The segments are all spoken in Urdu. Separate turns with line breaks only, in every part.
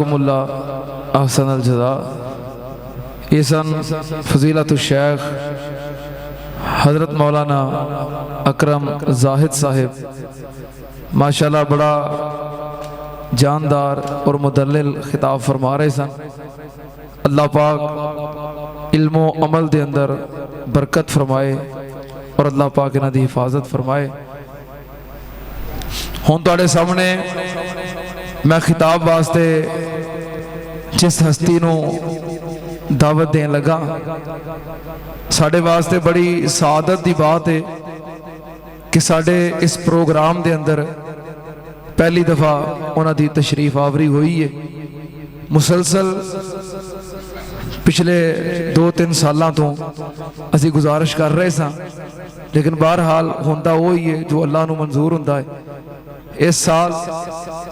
اللہ احسن الجزا ایسن فضیلت الشیخ حضرت مولانا اکرم زاہد صاحب ماشاءاللہ بڑا جاندار اور مدلل خطاب فرما رہے سن. اللہ پاک علم و عمل دے اندر برکت فرمائے اور اللہ پاک انہاں دی حفاظت فرمائے. ہن تواڈے سامنے میں خطاب واسطے جس ہستی نو دعوت دین لگا ساڑھے واسطے بڑی سعادت دی بات ہے کہ ساڑھے اس پروگرام دے اندر پہلی دفعہ انہاں دی تشریف آوری ہوئی ہے. مسلسل پچھلے 2-3 سالاں تو اسی گزارش کر رہے ساں لیکن بہرحال ہوندہ وہی ہے جو اللہ نو منظور ہوندہ ہے. اس سال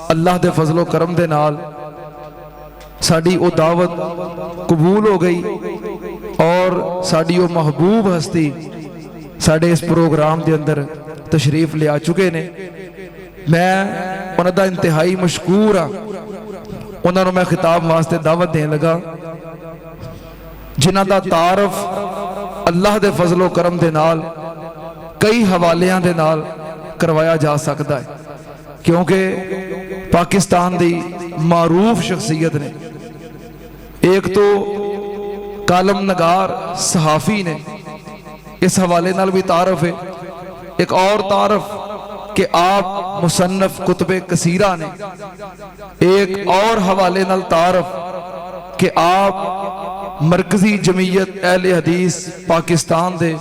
اللہ دے فضل و کرم دے نال ساڑی او دعوت قبول ہو گئی اور ساڑی او محبوب ہستی ساڑے اس پروگرام دے اندر تشریف لے آ چکے نے. میں انہاں دا انتہائی مشکور ہاں. انہاں نو میں خطاب واسطے دعوت دین لگا جنہاں دا تعارف اللہ دے فضل و کرم دے نال کئی حوالیاں دے نال کروایا جا سکتا ہے کیونکہ پاکستان دی معروف شخصیت نے. ایک تو کالم نگار صحافی نے اس حوالے نال بھی تعارف ہے. ایک اور تعارف کہ آپ مصنف کتب کثیرہ نے. ایک اور حوالے نال تعارف کہ آپ مرکزی جمعیت اہل حدیث پاکستان دے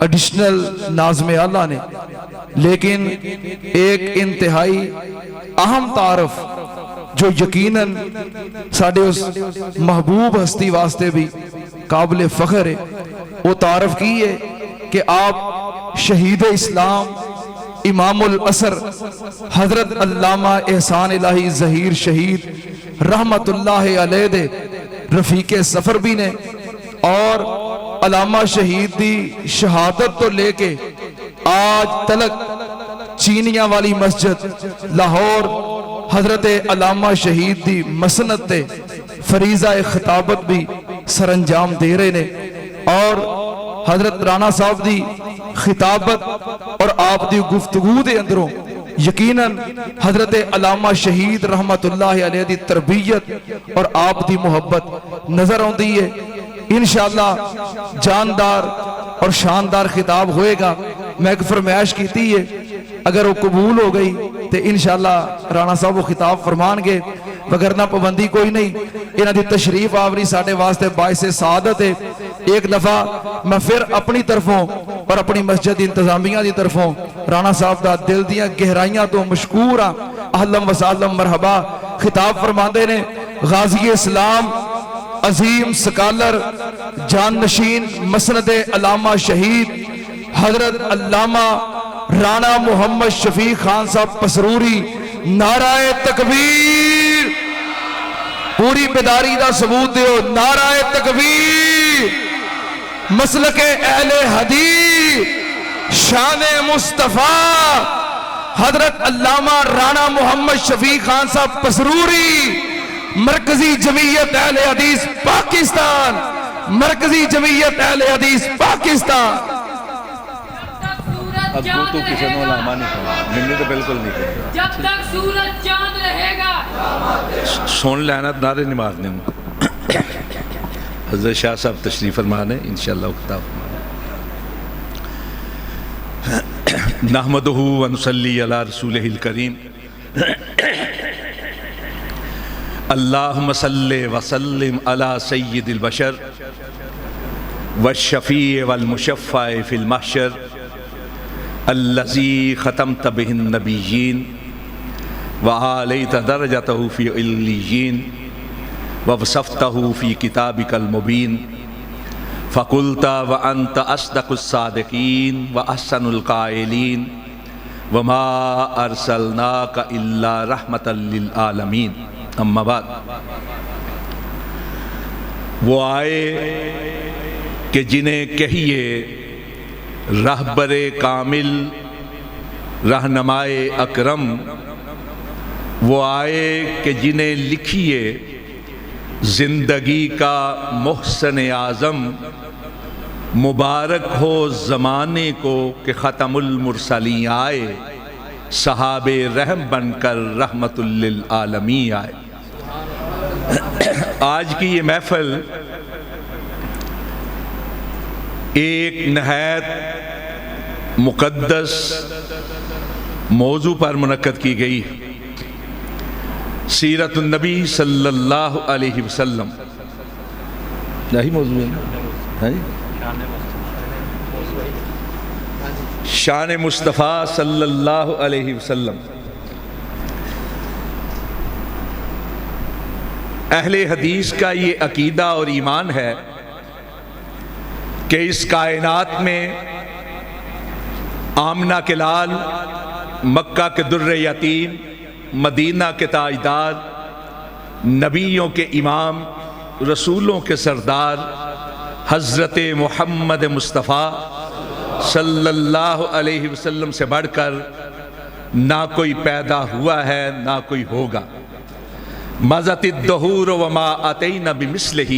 ایڈیشنل ناظم اعلیٰ نے. لیکن ایک انتہائی اہم تعارف جو یقیناً ساڑھے اس محبوب ہستی واسطے بھی قابل فخر ہے وہ تعارف کی ہے کہ آپ شہید اسلام امام العصر حضرت علامہ احسان الہی ظہیر شہید رحمت اللہ علیہ دے رفیق سفر بھی نے. اور علامہ شہید دی شہادت تو لے کے آج تلک چینیاں والی مسجد لاہور حضرت علامہ شہید دی مسند تے فریضہ خطابت بھی سر انجام دے رہے نے. اور حضرت رانا صاحب دی خطابت اور آپ دی گفتگو دے اندروں یقیناً حضرت علامہ شہید رحمت اللہ علیہ دی تربیت اور آپ دی محبت نظر آندی ہے. انشاءاللہ جاندار اور شاندار خطاب ہوئے گا. میں ایک فرمائش کیتی ہے اگر وہ قبول ہو گئی تو انشاءاللہ رانا صاحب وہ خطاب فرمان گے وگرنہ پابندی کوئی نہیں. انہاں دی تشریف آوری ساڑھے واسطے باعث سعادت ہے. ایک دفعہ میں پھر اپنی طرفوں اور اپنی مسجد انتظامیہ دی طرفوں رانا صاحب دا دل دیاں گہرائیاں تو مشکور ہاں. اہلم و سہلم مرحبا. خطاب فرماندے نے غازی اسلام عظیم سکالر جانشین مسند علامہ شہید حضرت علامہ رانا محمد شفیق خان صاحب پسروری. نعرہ تکبیر. پوری بیداری دا ثبوت دیو. نعرہ تکبیر. مسلک اہل حدیث شان مصطفیٰ حضرت علامہ رانا محمد شفیق خان صاحب پسروری مرکزی جمعیت اہل حدیث پاکستان. مرکزی جمعیت اہل حدیث پاکستان.
ابو تو کسی نے علامہ نہیں کہا منی تو بالکل نہیں کہا
جب تک سورج چاند رہے گا
سن لینا نعرے نہیں مارنے ہوں. حضرت شاہ صاحب تشریف فرمانے انشاءاللہ خطاب نحمدہ و نصلی علی رسولہ الکریم. اللہم صلی وسلم علی سید البشر والشفیع والمشفع فی المحشر الذی ختمت به النبیین وعالیت درجتہ فی علیین ووصفتہ فی کتابک المبین فقلت وانت اصدق الصادقین واحسن القائلین وما ارسلناک الا رحمتا للعالمین. اما بعد وہ آئے کہ جنہیں کہیے رہبر کامل رہنمائے اکرم وہ آئے کہ جنہیں لکھیے زندگی کا محسن اعظم، مبارک ہو زمانے کو کہ ختم المرسلین آئے، صحاب رحم بن کر رحمت للعالمین آئے۔ آج کی یہ محفل ایک نہایت مقدس موضوع پر منعقد کی گئی، سیرت النبی صلی اللہ علیہ وسلم۔ یہی موضوع ہے شان مصطفیٰ صلی اللہ علیہ وسلم۔ اہل حدیث کا یہ عقیدہ اور ایمان ہے کہ اس کائنات میں آمنہ کے لال، مکہ کے در یتیم، مدینہ کے تاجدار، نبیوں کے امام، رسولوں کے سردار حضرت محمد مصطفیٰ صلی اللہ علیہ وسلم سے بڑھ کر نہ کوئی پیدا ہوا ہے نہ کوئی ہوگا۔ مضت الدہور وما اتینا بمثلہ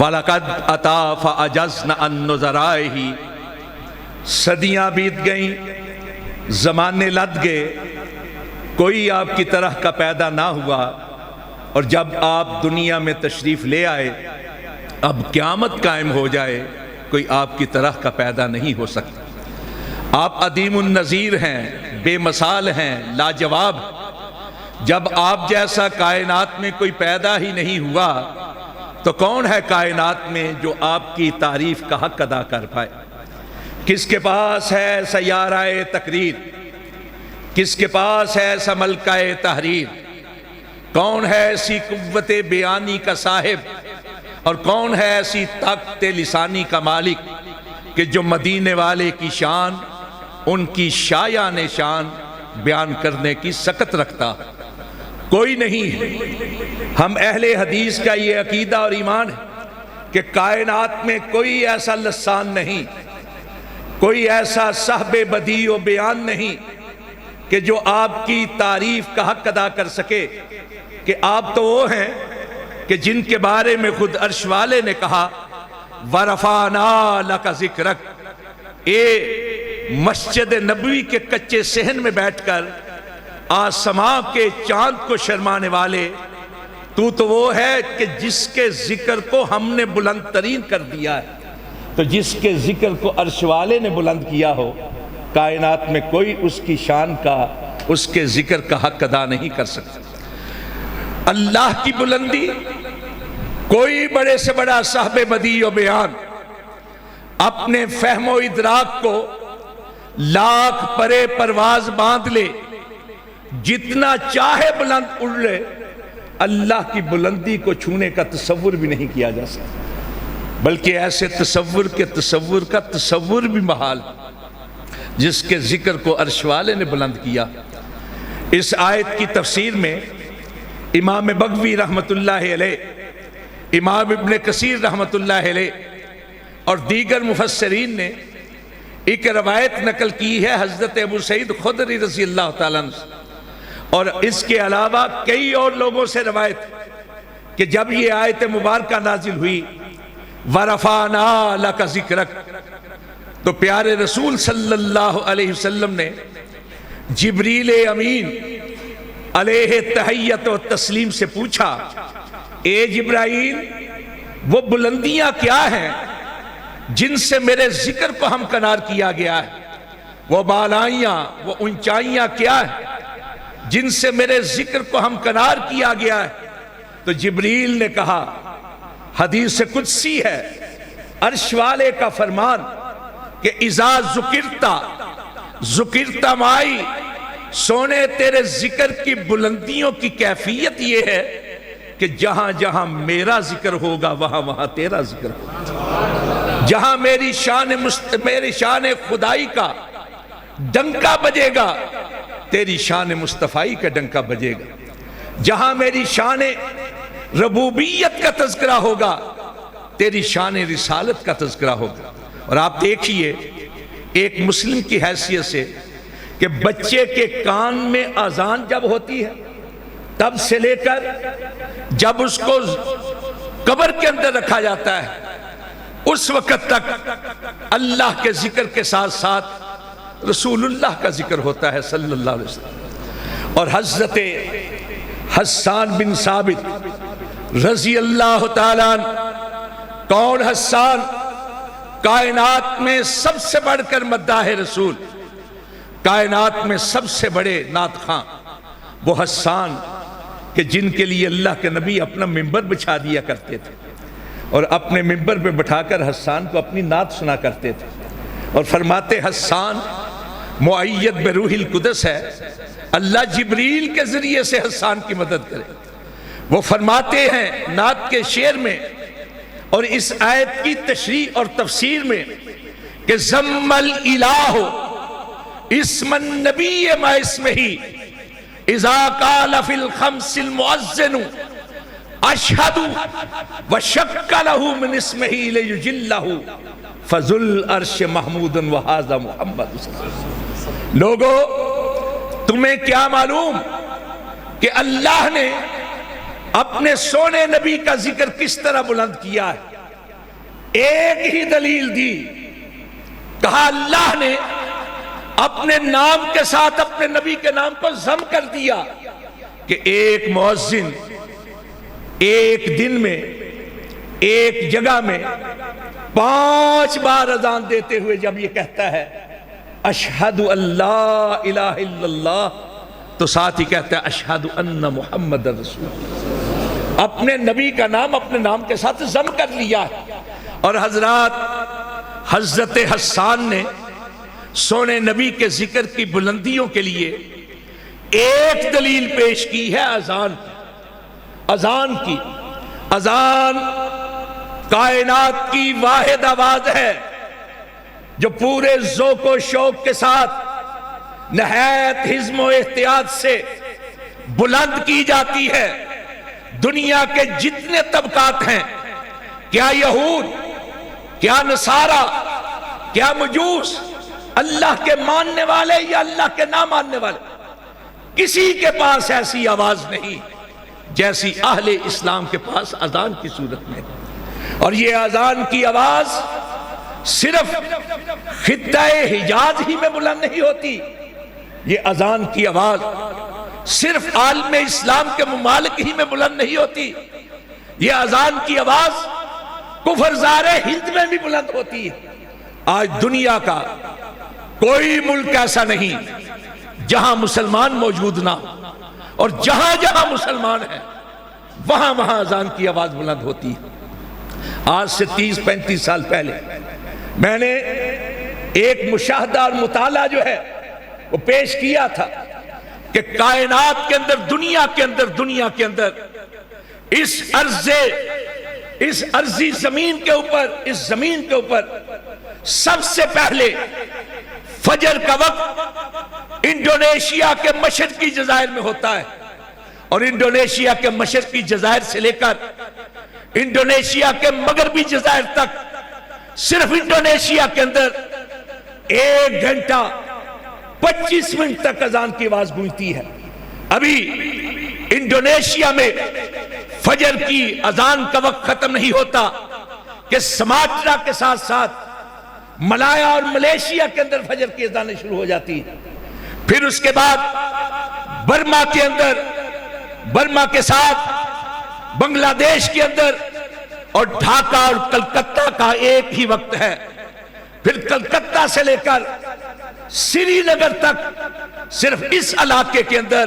وَلَقَدْ أَتَا فَأَجَزْنَ عَن نُّظَرَائِهِ۔ صدیاں بیت گئیں، زمانے لد گئے، کوئی آپ کی طرح کا پیدا نہ ہوا، اور جب آپ دنیا میں تشریف لے آئے، اب قیامت قائم ہو جائے، کوئی آپ کی طرح کا پیدا نہیں ہو سکتا۔ آپ عدیم النظیر ہیں، بے مثال ہیں، لاجواب۔ جب آپ جیسا کائنات میں کوئی پیدا ہی نہیں ہوا تو کون ہے کائنات میں جو آپ کی تعریف کا حق ادا کر پائے؟ کس کے پاس ہے سیارہ تقریر؟ کس کے پاس ہے ایسا ملکہ تحریر؟ کون ہے ایسی قوت بیانی کا صاحب، اور کون ہے ایسی طاقت لسانی کا مالک کہ جو مدینے والے کی شان، ان کی شایان شان بیان کرنے کی سکت رکھتا؟ کوئی نہیں ہے۔ ہم اہل حدیث کا یہ عقیدہ اور ایمان ہے کہ کائنات میں کوئی ایسا لسان نہیں، کوئی ایسا صاحب بدیع و بیان نہیں کہ جو آپ کی تعریف کا حق ادا کر سکے، کہ آپ تو وہ ہیں کہ جن کے بارے میں خود عرش والے نے کہا وَرَفَعْنَا لَكَ ذِكْرَكَ۔ اے مسجد نبوی کے کچے صحن میں بیٹھ کر آسماں کے چاند کو شرمانے والے، تو وہ ہے کہ جس کے ذکر کو ہم نے بلند ترین کر دیا ہے۔ تو جس کے ذکر کو عرش والے نے بلند کیا ہو، کائنات میں کوئی اس کی شان کا، اس کے ذکر کا حق ادا نہیں کر سکتا۔ اللہ کی بلندی، کوئی بڑے سے بڑا صاحب بدیع و بیان اپنے فہم و ادراک کو لاکھ پرے پرواز باندھ لے، جتنا چاہے بلند اڑ لے، اللہ کی بلندی کو چھونے کا تصور بھی نہیں کیا جا سکتا، بلکہ ایسے تصور کے تصور کا تصور بھی محال، جس کے ذکر کو عرش والے نے بلند کیا۔ اس آیت کی تفسیر میں امام بغوی رحمت اللہ علیہ، امام ابن کثیر رحمت اللہ علیہ اور دیگر مفسرین نے ایک روایت نقل کی ہے حضرت ابو سعید خدری رضی اللہ تعالیٰ عنہ، اور اس کے علاوہ کئی اور لوگوں سے روایت کہ جب یہ آیت مبارکہ نازل ہوئی وَرَفَعْنَا لَكَ ذِكْرَكَ، تو پیارے رسول صلی اللہ علیہ وسلم نے جبریل امین علیہ تحیت و تسلیم سے پوچھا، اے جبرائیل، وہ بلندیاں کیا ہیں جن سے میرے ذکر کو ہمکنار کیا گیا ہے؟ وہ بالائیاں، وہ اونچائیاں کیا ہیں جن سے میرے ذکر کو ہمکنار کیا گیا ہے؟ تو جبریل نے کہا، حدیث قدسی ہے، عرش والے کا فرمان کہ اذا ذکرتا مائی، سونے تیرے ذکر کی بلندیوں کی کیفیت یہ ہے کہ جہاں جہاں میرا ذکر ہوگا وہاں وہاں تیرا ذکر ہوگا، جہاں میری شان خدائی کا ڈنکا بجے گا تیری شان مصطفی کا ڈنکا بجے گا، جہاں میری شان ربوبیت کا تذکرہ ہوگا تیری شان رسالت کا تذکرہ ہوگا۔ اور آپ دیکھیے ایک مسلم کی حیثیت سے کہ بچے کے کان میں اذان جب ہوتی ہے تب سے لے کر جب اس کو قبر کے اندر رکھا جاتا ہے اس وقت تک اللہ کے ذکر کے ساتھ ساتھ رسول اللہ کا ذکر ہوتا ہے صلی اللہ علیہ وسلم. اور حضرت حسان بن ثابت رضی اللہ تعالیٰ عنہ، کون حسان؟ کائنات میں سب سے بڑھ کر مداح رسول، کائنات میں سب سے بڑے نعت خواں وہ حسان کہ جن کے لیے اللہ کے نبی اپنا ممبر بچھا دیا کرتے تھے اور اپنے ممبر پہ بٹھا کر حسان کو اپنی نعت سنا کرتے تھے اور فرماتے حسان مؤید بروح القدس ہے، اللہ جبریل کے ذریعے سے حسان کی مدد کرے. وہ فرماتے ہیں نعت کے شعر میں اور اس آیت کی تشریح اور تفسیر میں کہ ضم الالہ اسم النبی ما اسمہ اذا قال فی الخمس المؤذن اشہد وشک لہ من اسمہ لیجلہ فذو العرش محمود وہذا محمد. لوگو تمہیں کیا معلوم کہ اللہ نے اپنے سونے نبی کا ذکر کس طرح بلند کیا ہے؟ ایک ہی دلیل دی، کہا اللہ نے اپنے نام کے ساتھ اپنے نبی کے نام کو ضم کر دیا کہ ایک مؤذن ایک دن میں ایک جگہ میں 5 بار اذان دیتے ہوئے جب یہ کہتا ہے اشہد اللہ الہ الا اللہ تو ساتھ ہی کہتا ہے اشہد ان محمد رسول اللہ. اپنے نبی کا نام اپنے نام کے ساتھ ضم کر لیا ہے. اور حضرات حضرت حسان نے سونے نبی کے ذکر کی بلندیوں کے لیے ایک دلیل پیش کی ہے اذان کی. اذان کائنات کی واحد آواز ہے جو پورے ذوق و شوق کے ساتھ نہایت حزم و احتیاط سے بلند کی جاتی ہے. دنیا کے جتنے طبقات ہیں، کیا یہود، کیا نصارہ، کیا مجوس، اللہ کے ماننے والے یا اللہ کے نہ ماننے والے، کسی کے پاس ایسی آواز نہیں جیسی اہل اسلام کے پاس اذان کی صورت میں. اور یہ اذان کی آواز صرف خطہ حجاز ہی میں بلند نہیں ہوتی، یہ اذان کی آواز صرف عالم اسلام کے ممالک ہی میں بلند نہیں ہوتی، یہ اذان کی آواز کفر زار ہند میں بھی بلند ہوتی ہے. آج دنیا کا کوئی ملک ایسا نہیں جہاں مسلمان موجود نہ ہو، اور جہاں جہاں مسلمان ہیں وہاں وہاں اذان کی آواز بلند ہوتی ہے. آج سے 30-35 سال پہلے میں نے ایک مشاہدہ اور مطالعہ جو ہے وہ پیش کیا تھا کہ کائنات کے اندر دنیا کے اندر اس ارضی زمین کے اوپر سب سے پہلے فجر کا وقت انڈونیشیا کے مشرقی جزائر میں ہوتا ہے، اور انڈونیشیا کے مشرقی جزائر سے لے کر انڈونیشیا کے مغربی جزائر تک صرف انڈونیشیا کے اندر 1 گھنٹہ 25 منٹ تک اذان کی آواز گونجتی ہے. ابھی انڈونیشیا میں فجر کی اذان کا وقت ختم نہیں ہوتا کہ سماٹرا کے ساتھ ساتھ ملایا اور ملیشیا کے اندر فجر کی اذانیں شروع ہو جاتی ہیں. پھر اس کے بعد برما کے ساتھ بنگلہ دیش کے اندر اور ڈھاکہ اور کلکتہ کا ایک ہی وقت ہے. پھر کلکتہ سے لے کر سری نگر تک صرف اس علاقے کے اندر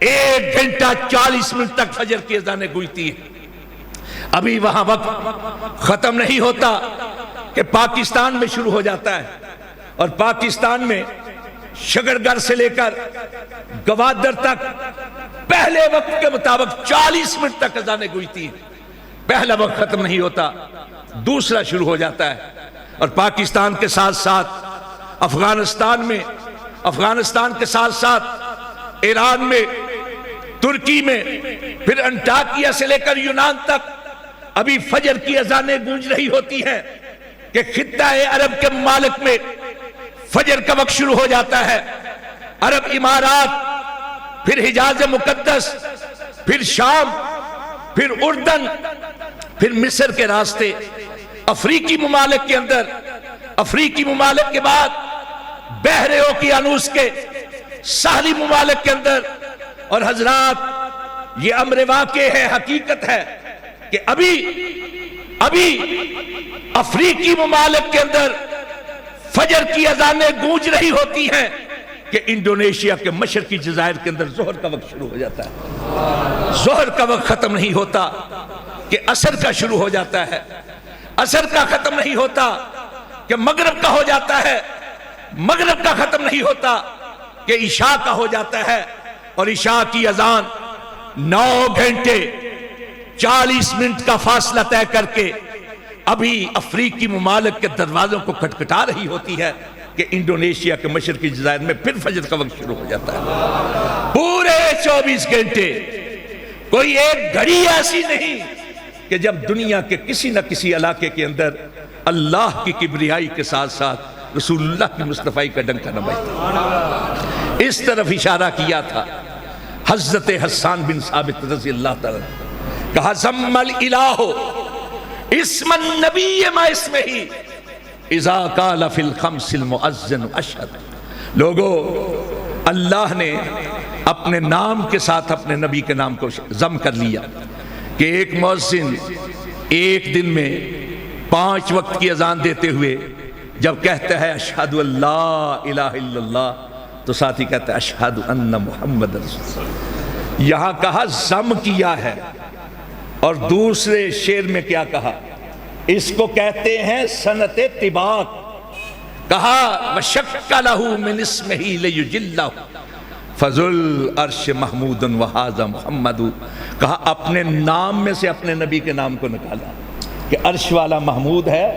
1 گھنٹہ 40 منٹ تک فجر کی اذانیں گونجتی ہیں. ابھی وہاں وقت ختم نہیں ہوتا کہ پاکستان میں شروع ہو جاتا ہے، اور پاکستان میں شگرگر سے لے کر گوادر تک پہلے وقت کے مطابق 40 منٹ تک اذانیں گونجتی ہیں. پہلا وقت ختم نہیں ہوتا، دوسرا شروع ہو جاتا ہے. اور پاکستان کے ساتھ ساتھ افغانستان کے ساتھ ساتھ ایران میں، ترکی میں، پھر انٹاکیہ سے لے کر یونان تک ابھی فجر کی اذانیں گونج رہی ہوتی ہیں کہ خطہ عرب کے ممالک میں فجر کا وقت شروع ہو جاتا ہے. عرب امارات، پھر حجاز مقدس، پھر شام، پھر اردن، پھر مصر کے راستے، افریقی ممالک کے اندر، افریقی ممالک کے بعد بحر اوقیانوس کے ساحلی ممالک کے اندر. اور حضرات یہ امر واقع ہے، حقیقت ہے کہ ابھی افریقی ممالک کے اندر فجر کی اذانیں گونج رہی ہوتی ہیں کہ انڈونیشیا کے مشرقی جزائر کے اندر ظہر کا وقت شروع ہو جاتا ہے. ظہر کا وقت ختم نہیں ہوتا کہ عصر کا شروع ہو جاتا ہے، عصر کا ختم نہیں ہوتا کہ مغرب کا ہو جاتا ہے، مغرب کا ختم نہیں ہوتا کہ عشاء کا ہو جاتا ہے. اور عشاء کی اذان 9 گھنٹے 40 منٹ کا فاصلہ طے کر کے ابھی افریقی ممالک کے دروازوں کو کھٹکھٹا رہی ہوتی ہے کہ انڈونیشیا کے مشرقی جزائر میں پھر فجر کا وقت شروع ہو جاتا ہے. پورے 24 گھنٹے کوئی ایک گھڑی ایسی نہیں کہ جب دنیا کے کسی نہ کسی علاقے کے اندر اللہ کی کبریائی کے ساتھ ساتھ رسول اللہ کی مصطفیٰ کا ڈنکا نہ بجتا. اس طرف اشارہ کیا تھا حضرت حسان بن ثابت رضی اللہ تعالیٰ، کہا ضم الالہ اسم النبی ما اسمہی اذا قال فی الخمس المؤذن اشہد. لوگو، اللہ نے اپنے نام کے ساتھ اپنے نبی کے نام کو ضم کر لیا کہ ایک مؤذن ایک دن میں 5 وقت کی اذان دیتے ہوئے جب کہتا ہے اشہد اللہ الہ الا اللہ تو ساتھ ہی کہتا ہے اشہد ان محمد رسول اللہ. یہاں کہا ضم کیا ہے، اور دوسرے شعر میں کیا کہا؟ اس کو کہتے ہیں سنت طباق. کہا وشک لہ من اسمہ لیجلہ فذل عرش محمود وہذا محمد. کہا اپنے نام میں سے اپنے نبی کے نام کو نکالا کہ عرش والا محمود ہے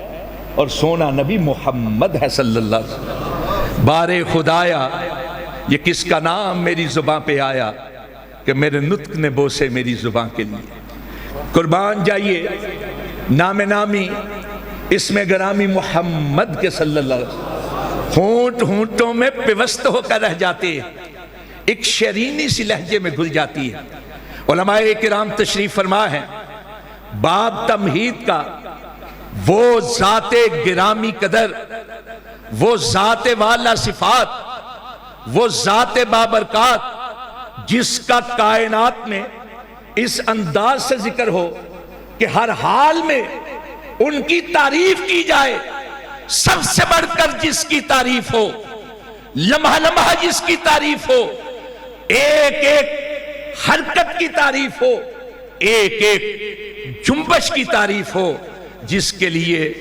اور سونا نبی محمد ہے صلی اللہ علیہ وسلم. بارے خدایا یہ کس کا نام میری زباں پہ آیا کہ میرے نطق نے بوسے میری زباں کے لیے. قربان جائیے نام نامی اسم گرامی محمد کے صلی اللہ علیہ وسلم ہونٹ ہونٹوں میں پیوست ہو کر رہ جاتے ہیں، ایک شیرینی سی لہجے میں گھل جاتی ہے. علماء کرام تشریف فرما ہے باب تمہید کا وہ ذات گرامی قدر، وہ ذات والا صفات، وہ ذات بابرکات جس کا کائنات میں اس انداز سے ذکر ہو کہ ہر حال میں ان کی تعریف کی جائے. سب سے بڑھ کر جس کی تعریف ہو، لمحہ لمحہ جس کی تعریف ہو، ایک ایک حرکت کی تعریف ہو، ایک ایک جنبش کی تعریف ہو، جس کے لیے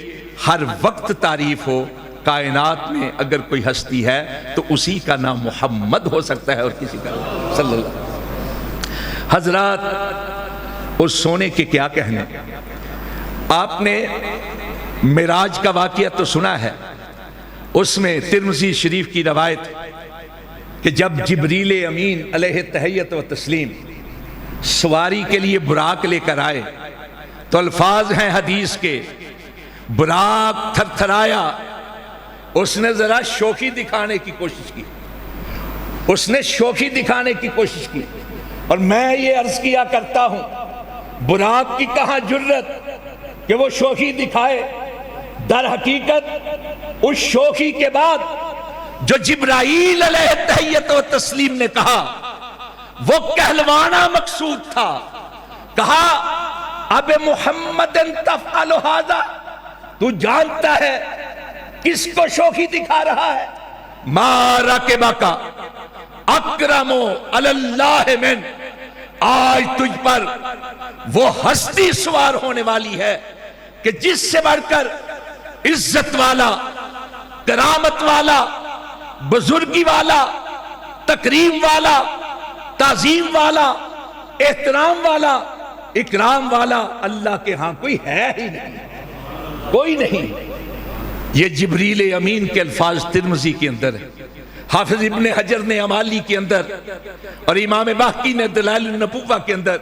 ہر وقت تعریف ہو. کائنات میں اگر کوئی ہستی ہے تو اسی کا نام محمد ہو سکتا ہے اور کسی کا نام صلی اللہ علیہ وسلم. حضرات اس سونے کے کیا کہنے. آپ نے معراج کا واقعہ تو سنا ہے، اس میں ترمذی شریف کی روایت کہ جب جبریل امین علیہ تحیت و تسلیم سواری کے لیے براق لے کر آئے تو الفاظ ہیں حدیث کے، براق تھر تھرایا، اس نے ذرا شوخی دکھانے کی کوشش کی، اس نے شوخی دکھانے کی کوشش کی. اور میں یہ عرض کیا کرتا ہوں براق کی کہاں جرت کہ وہ شوخی دکھائے. در حقیقت اس شوخی کے بعد جو جبرائیل علیہ تحیت و تسلیم نے کہا وہ کہلوانا مقصود تھا. کہا اب محمد تفعل ھذا، تو جانتا ہے کس کو شوخی دکھا رہا ہے؟ ما رکبک اکرم علی اللہ من، آج تجھ پر وہ ہستی سوار ہونے والی ہے کہ جس سے بڑھ کر عزت والا، کرامت والا، بزرگی والا، تکریم والا، تعظیم والا، احترام والا، اکرام والا اللہ کے ہاں کوئی ہے ہی نہیں، کوئی نہیں. یہ جبریل امین کے الفاظ ترمذی کے اندر ہے، حافظ ابن حجر نے امالی کے اندر اور امام باقی نے دلائل النبوہ کے اندر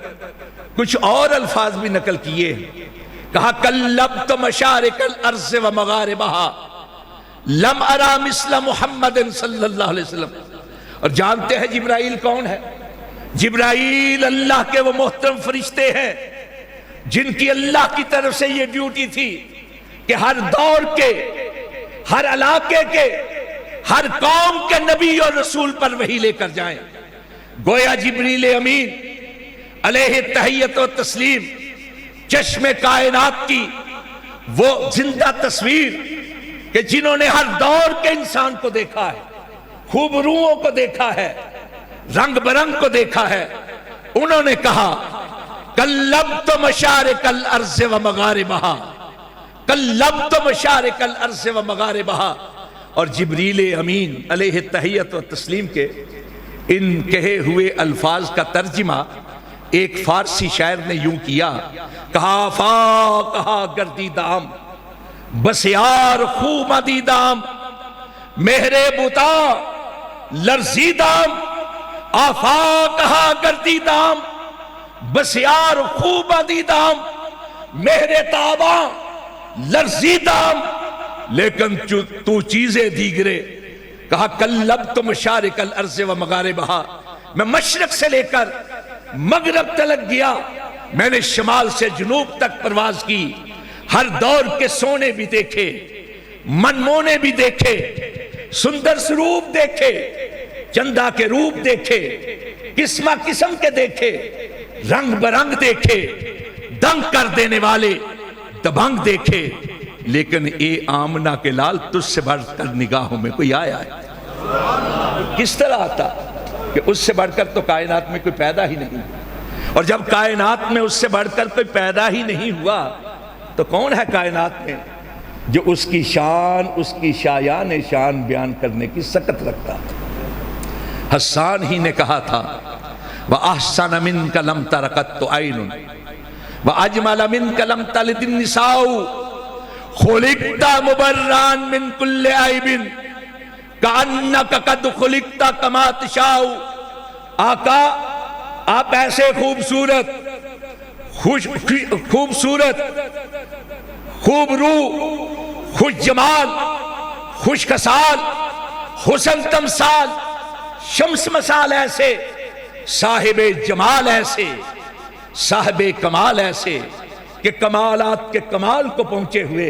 کچھ اور الفاظ بھی نقل کیے ہیں. کہا کلبت مشارق الارض و مغاربہا لم ارا مثل محمد صلی اللہ علیہ وسلم. اور جانتے ہیں جبرائیل کون ہے؟ جبرائیل اللہ کے وہ محترم فرشتے ہیں جن کی اللہ کی طرف سے یہ ڈیوٹی تھی کہ ہر دور کے، ہر علاقے کے، ہر قوم کے نبی اور رسول پر وحی لے کر جائیں۔ گویا جبریل امین علیہ تحیت و تسلیم چشم کائنات کی وہ زندہ تصویر کہ جنہوں نے ہر دور کے انسان کو دیکھا ہے، خوبروؤں کو دیکھا ہے، رنگ برنگ کو دیکھا ہے، انہوں نے کہا کلمت مشارق الارض و مغاربہا، کلمت مشارق الارض و مغاربہا۔ اور جبریل امین علیہ تحیت و تسلیم کے ان کہے ہوئے الفاظ کا ترجمہ ایک فارسی شاعر نے یوں کیا، کہا فا کہا گردی دام بسیار خوب دیدام، مہرے بتا لرزی دام، آفا کہا گردی دام بسیار خوب دیدام، مہرے تابا لرزی دام، لیکن تو چیزیں دیگرے، کہا کلبت مشارق الارض و مغاربہا، میں مشرق سے لے کر مغرب تلک گیا، میں نے شمال سے جنوب تک پرواز کی، ہر دور کے سونے بھی دیکھے، منمونے بھی دیکھے، سندر سروپ دیکھے، چندہ کے روپ دیکھے، قسمہ قسم کے دیکھے، رنگ برنگ دیکھے، دنگ کر دینے والے دبنگ دیکھے، لیکن اے آمنہ کے لال تجھ سے بڑھ کر نگاہوں میں کوئی آیا ہے۔ کس طرح آتا کہ اس سے بڑھ کر تو کائنات میں کوئی پیدا ہی نہیں، اور جب کائنات میں اس سے بڑھ کر کوئی پیدا ہی نہیں ہوا تو کون ہے کائنات میں جو اس کی شان، اس کی شایان شان بیان کرنے کی سکت رکھتا؟ حسان ہی نے کہا تھا وَأَحْسَنَ مِنْكَ لَمْ تَرَقَتُ عَيْنٌ وَأَجْمَلَ مِنْكَ لَمْ تَلِدِ النِّسَاءُ خُلِقْتَ مُبَرًّا مِنْ كُلِّ عَيْبٍ كَأَنَّكَ قَدْ خُلِقْتَ كَمَا تَشَاءُ۔ آقا آپ ایسے خوبصورت، خوب روح، خوش جمال، خوش خصال، حسن تمثال، شمس مثال ایسے، صاحب جمال ایسے، صاحب کمال ایسے کہ کمالات کے کمال کو پہنچے ہوئے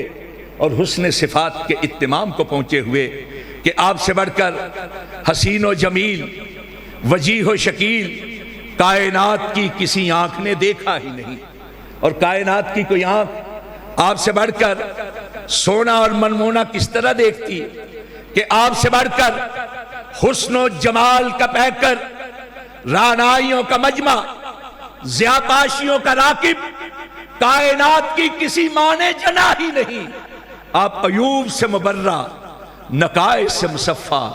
اور حسن صفات کے اتمام کو پہنچے ہوئے کہ آپ سے بڑھ کر حسین و جمیل، وجیح و شکیل کائنات کی کسی آنکھ نے دیکھا ہی نہیں، اور کائنات کی کوئی آنکھ آپ سے بڑھ کر سونا اور منمونا کس طرح دیکھتی کہ آپ سے بڑھ کر حسن و جمال کا پیکر، رعنائیوں کا مجمع، ضیاءپاشیوں کا راکب کائنات کی کسی ماں نے جنا ہی نہیں۔ آپ عیوب سے مبرہ، نقائص سے مصفہ،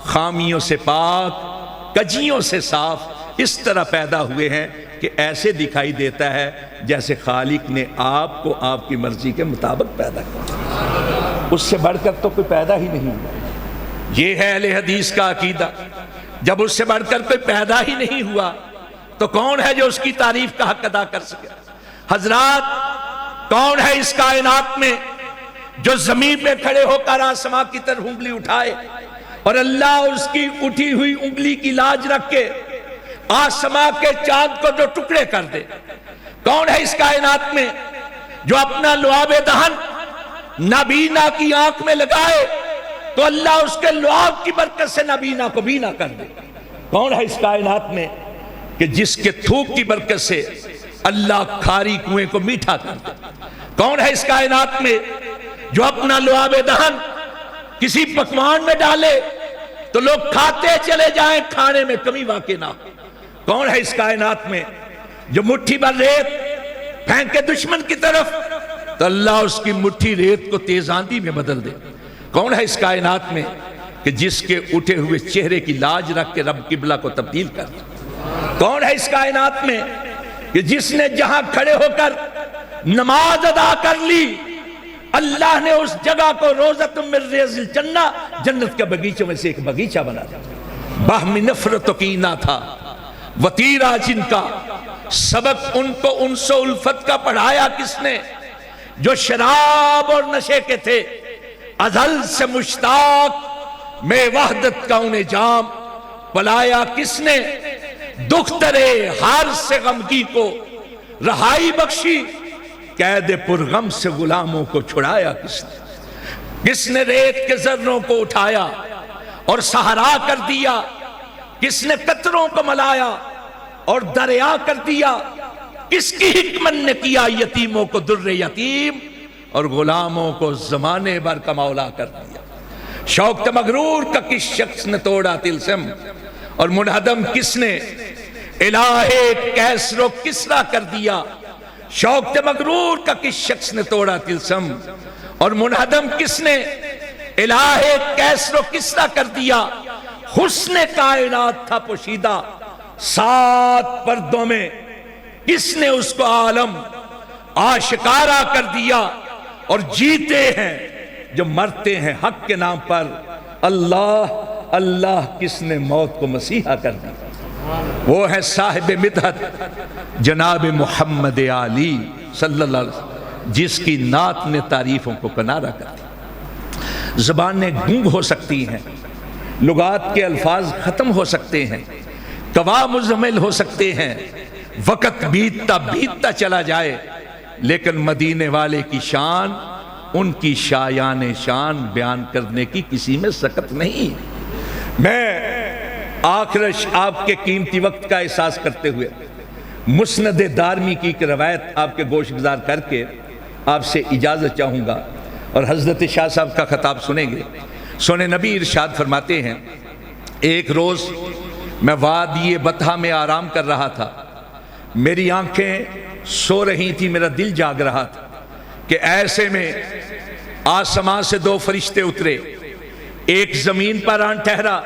خامیوں سے پاک، کجیوں سے صاف اس طرح پیدا ہوئے ہیں کہ ایسے دکھائی دیتا ہے جیسے خالق نے آپ کو آپ کی مرضی کے مطابق پیدا کیا، اس سے بڑھ کر تو کوئی پیدا ہی نہیں ہوا۔ یہ ہے اہل حدیث کا عقیدہ، جب اس سے بڑھ کر کوئی پیدا ہی نہیں ہوا تو کون ہے جو اس کی تعریف کا حق ادا کر سکے؟ حضرات، کون ہے اس کائنات میں جو زمین پہ کھڑے ہو کر آسمان کی طرف انگلی اٹھائے اور اللہ اس کی اٹھی ہوئی انگلی کی لاج رکھ کے آسمان کے چاند کو جو ٹکڑے کر دے؟ کون ہے اس کائنات میں جو اپنا لعاب دہن نابینا کی آنکھ میں لگائے تو اللہ اس کے لعاب کی برکت سے نابینا کو بینا کر دے؟ کون ہے اس کائنات میں کہ جس کے تھوک کی برکت سے اللہ کھاری کنویں کو میٹھا کر دے؟ کون ہے اس کائنات میں جو اپنا لعاب دہن کسی پکوان میں ڈالے تو لوگ کھاتے چلے جائیں، کھانے میں کمی واقع نہ ہو؟ کون ہے اس کائنات میں جو مٹھی بھر ریت پھینکے دشمن کی طرف تو اللہ اس کی مٹھی ریت کو تیز آندھی میں بدل دے؟ کون ہے اس کائنات میں کہ جس کے اٹھے ہوئے چہرے کی لاج رکھ کے رب قبلہ کو تبدیل کر دے؟ کون ہے اس کائنات میں کہ جس نے جہاں کھڑے ہو کر نماز ادا کر لی اللہ نے اس جگہ کو روزۃ من ریاض الجنہ، جنت کے باغیچوں میں سے ایک باغیچہ بنا دیا؟ باہمی نفرت و کینہ تھا، وتیرہ جن کا سبق ان کو انس و الفت کا پڑھایا کس نے؟ جو شراب اور نشے کے تھے، ازل سے مشتاق میں وحدت کا انہیں جام، پلایا کس نے دخترے ہار سے غمگی کو رہائی بخشی قید پرغم سے غلاموں کو چھڑایا کس نے ریت کے ذروں کو اٹھایا اور صحرا کر دیا کس نے قطروں کو ملایا اور دریا کر دیا کس کی حکمت نے کیا یتیموں کو در یتیم اور غلاموں کو زمانے بھر کا مولا کر دیا شوق مغرور کا کس شخص نے توڑا تلسم اور منہدم کس نے الہ کیسر و کسرا کر دیا شوق مغرور کا کس شخص نے توڑا تلسم اور منہدم کس نے الہ کیسر و کسرا کر دیا حسن کائنات تھا پوشیدہ 7 پردوں میں کس نے اس کو عالم آشکارا کر دیا اور جیتے ہیں جو مرتے ہیں حق کے نام پر اللہ اللہ کس نے موت کو مسیحا کر دیا وہ ہے صاحب مدحت جناب محمد علی صلی اللہ علیہ وسلم جس کی نعت نے تعریفوں کو کنارہ کر دیا زبانیں گنگ ہو سکتی ہیں لغات کے الفاظ ختم ہو سکتے ہیں قوا مزمل ہو سکتے ہیں وقت بیتتا چلا جائے لیکن مدینے والے کی شان ان کی شایان شان بیان کرنے کی کسی میں سکت نہیں میں آخر آپ کے قیمتی وقت کا احساس کرتے ہوئے مسند دارمی کی ایک روایت آپ کے گوش گزار کر کے آپ سے اجازت چاہوں گا اور حضرت شاہ صاحب کا خطاب سنیں گے سونے نبی ارشاد فرماتے ہیں ایک روز میں وادی بطحا میں آرام کر رہا تھا میری آنکھیں سو رہی تھی میرا دل جاگ رہا تھا کہ ایسے میں آسمان سے 2 فرشتے اترے ایک زمین پر آن ٹھہرا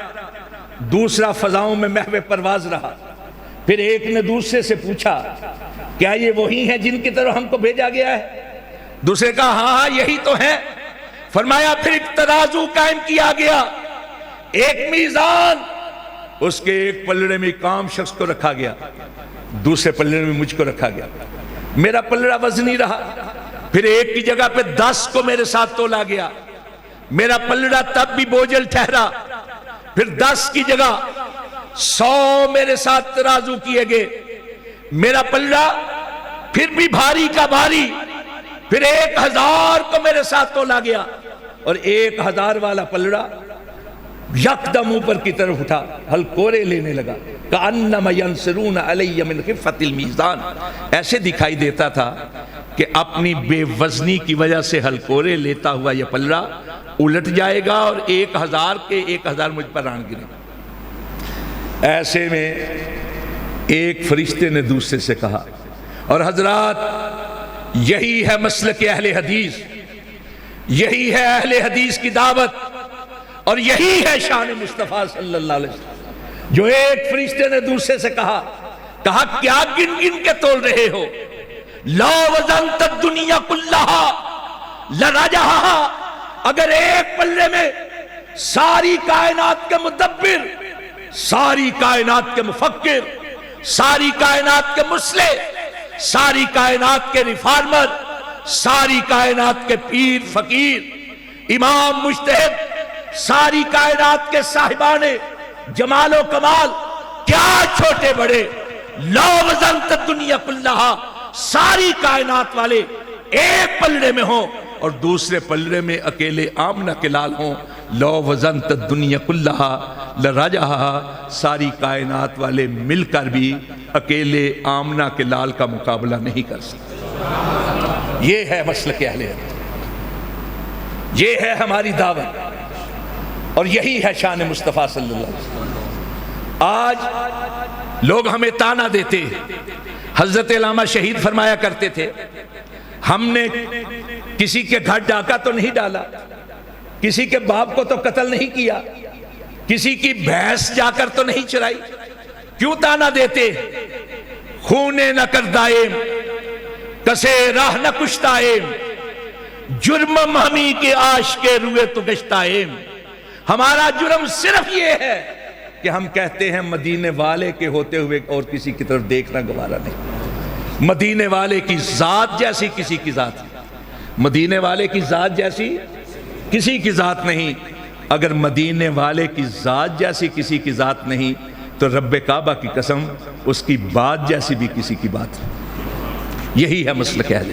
دوسرا فضاؤں میں محو پرواز رہا پھر ایک نے دوسرے سے پوچھا کیا یہ وہی ہیں جن کی طرف ہم کو بھیجا گیا ہے دوسرے کہا ہاں یہی تو ہے فرمایا پھر ایک ترازو قائم کیا گیا ایک میزان اس کے ایک پلڑے میں ایک عام شخص کو رکھا گیا دوسرے پلڑے میں مجھ کو رکھا گیا میرا پلڑا وزنی رہا پھر ایک کی جگہ پہ 10 کو میرے ساتھ تولا گیا میرا پلڑا تب بھی بوجھل ٹھہرا پھر 10 کی جگہ 100 میرے ساتھ ترازو کیے گئے میرا پلڑا پھر بھی بھاری کا بھاری پھر 1000 کو میرے ساتھ تولا گیا اور 1000 والا پلڑا یکدم اوپر کی طرف اٹھا ہلکورے لینے لگا کأنما ینصرون علی من خفت المیزان ایسے دکھائی دیتا تھا کہ اپنی بے وزنی کی وجہ سے ہلکورے لیتا ہوا یہ پلڑا الٹ جائے گا اور 1000 کے 1000 مجھ پر آن گرے ایسے میں ایک فرشتے نے دوسرے سے کہا اور حضرات یہی ہے مسلک اہل حدیث یہی ہے اہل حدیث کی دعوت اور یہی ہے شان مصطفیٰ صلی اللہ علیہ وسلم جو ایک فرشتے نے دوسرے سے کہا کیا گن گن کے تول رہے ہو لا وزنت الدنیا کلہا لرجہا اگر ایک پلڑے میں ساری کائنات کے مدبر ساری کائنات کے مفکر ساری کائنات کے مصلح ساری کائنات کے ریفارمر ساری کائنات کے پیر فقیر امام مجتہد ساری کائنات کے صاحبان جمال و کمال کیا چھوٹے بڑے لا وزنت الدنیا کلہا ساری کائنات والے ایک پلڑے میں ہوں اور دوسرے پلڑے میں اکیلے آمنہ کے لال ہوں لا وزنت الدنیا کلہا لرجہا ساری کائنات والے مل کر بھی اکیلے آمنہ کے لال کا مقابلہ نہیں کر سکتے یہ ہے مسلک اہل حدیث یہ ہے ہماری دعوت اور یہی ہے شان مصطفیٰ صلی اللہ علیہ وسلم آج لوگ ہمیں تانا دیتے حضرت علامہ شہید فرمایا کرتے تھے ہم نے کسی کے گھر ڈاکہ تو نہیں ڈالا کسی کے باپ کو تو قتل نہیں کیا کسی کی بھینس جا کر تو نہیں چرائی کیوں تانا دیتے خونے نہ کر دائم کسے راہ نہ کشتائم جرمم ہمی کے عاشق روئے تو گشتائم ہمارا جرم صرف یہ ہے کہ ہم کہتے ہیں مدینے والے کے ہوتے ہوئے اور کسی کی طرف دیکھنا گوارا نہیں مدینے والے کی ذات جیسی کسی کی ذات مدینے والے کی ذات جیسی کسی کی ذات نہیں اگر مدینے والے کی ذات جیسی کسی کی ذات نہیں تو رب کعبہ کی قسم اس کی بات جیسی بھی کسی کی بات نہیں۔ یہی ہے مسلک اہل